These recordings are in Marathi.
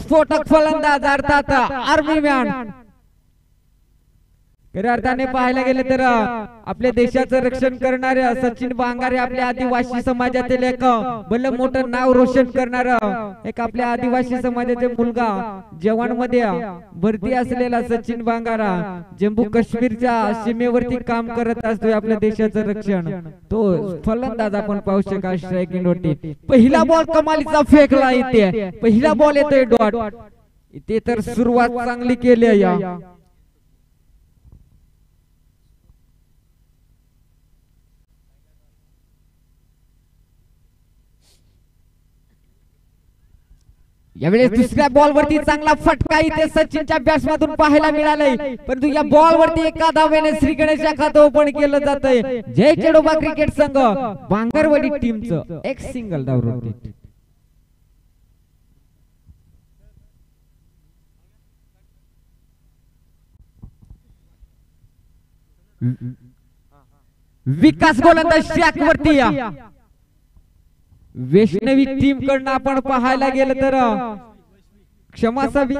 स्फोटक फलंदाज अर्थात आर्मी मॅन। खऱ्या अर्थाने पाहायला गेले तर आपल्या देशाचं रक्षण करणारे सचिन बांगारे आपल्या आदिवासी समाजातील एक भले मोठं नाव रोशन करणार एक आपल्या आदिवासी समाजाचे मुलगा जवानमध्ये भरती असलेला सचिन बांगारा जम्मू काश्मीरच्या सीमेवरती काम करत असतोय आपल्या देशाचं रक्षण। तो फलंदाज आपण पाहू शका स्ट्रायकिंग वरती पहिला बॉल कमालीचा फेकला इथे पहिला बॉल येतोय डॉट इथे तर सुरुवात चांगली केली आहे या यावेळेस दुसऱ्या बॉल वरती चांगला फटका इथे सचिनच्या बॅट्स मधून पाहायला मिळालाय परंतु या बॉल वरती एका धावेने श्री गणेशच्या खातं ओपन केलं जातंय। जय खेडोबा क्रिकेट संघ बांगरवाडी टीमचं एक सिंगल धाव रोटेट। विकास गोलंदाज ट्रॅक वरती या वैष्णवी टीम कडनं आपण पाहायला गेलं तर क्षमासावी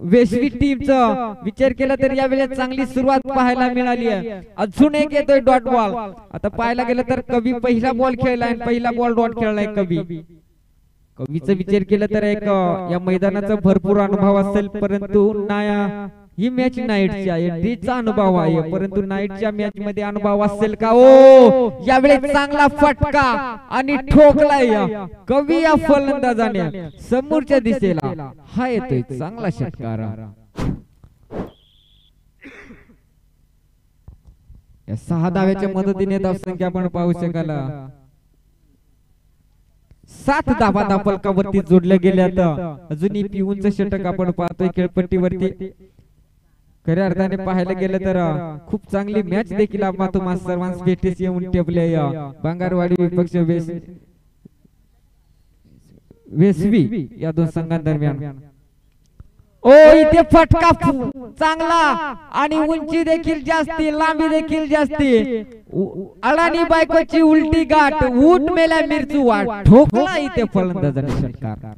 वैष्णवी टीमचा विचार केला तर यावेळेस चांगली सुरुवात पाहायला मिळाली आहे। अजून एक येतोय डॉट बॉल आता पाहायला गेलं तर कवी पहिला बॉल खेळलाय पहिला बॉल डॉट खेळलाय कवीचा विचार केला तर एक या मैदानाचा भरपूर अनुभव असेल परंतु ही मॅच नाईटची आहे डेचा अनुभव आहे परंतु नाईटच्या मॅच मध्ये अनुभव असेल का ओ यावेळेस चांगला फटका आणि ठोकलाय कवी या फलंदाजाने समोरच्या दिशेला हा येतोय चांगला षटकार। या 6 धाव्याच्या मदतीने धावसंख्या आपण पाहू शकाल 7 धावा धापलकावरती जोडल्या गेल्यात। अजूनही पिऊनचं षटक आपण पाहतोय खेळपट्टीवरती। खऱ्या अर्थाने पाहायला गेलं तर खूप चांगली मॅच देखील आपण तुम्हा सर्वांस भेटीस येऊन ठेवले बांगरवाडी विपक्ष वेसवी या दोन संघांदरम्यान। ओ इथे फटका चांगला आणि उंची देखील जास्ती लांबी देखील जास्ती अडाणी बायकोची उलटी गाठ ऊट मेला मिरचू वाट ठोकला इथे फलंदाजाने षटकार।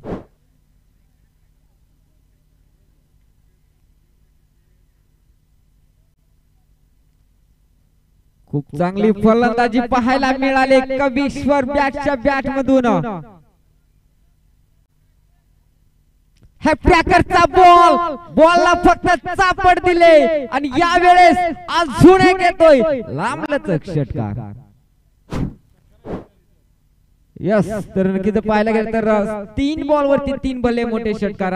खूप चांगली फलंदाजी पाहायला मिळाली कवीश्वर बॅटच्या बॅट मधून हे ट्रॅकरचा बॉलला फक्त चापड दिले आणि यावेळेस अजून एक येतोय लांबलचक षटकार। यस तर नक्कीच पाहायला गेलं तर 3 बॉल वरती 3 भले मोठे षटकार।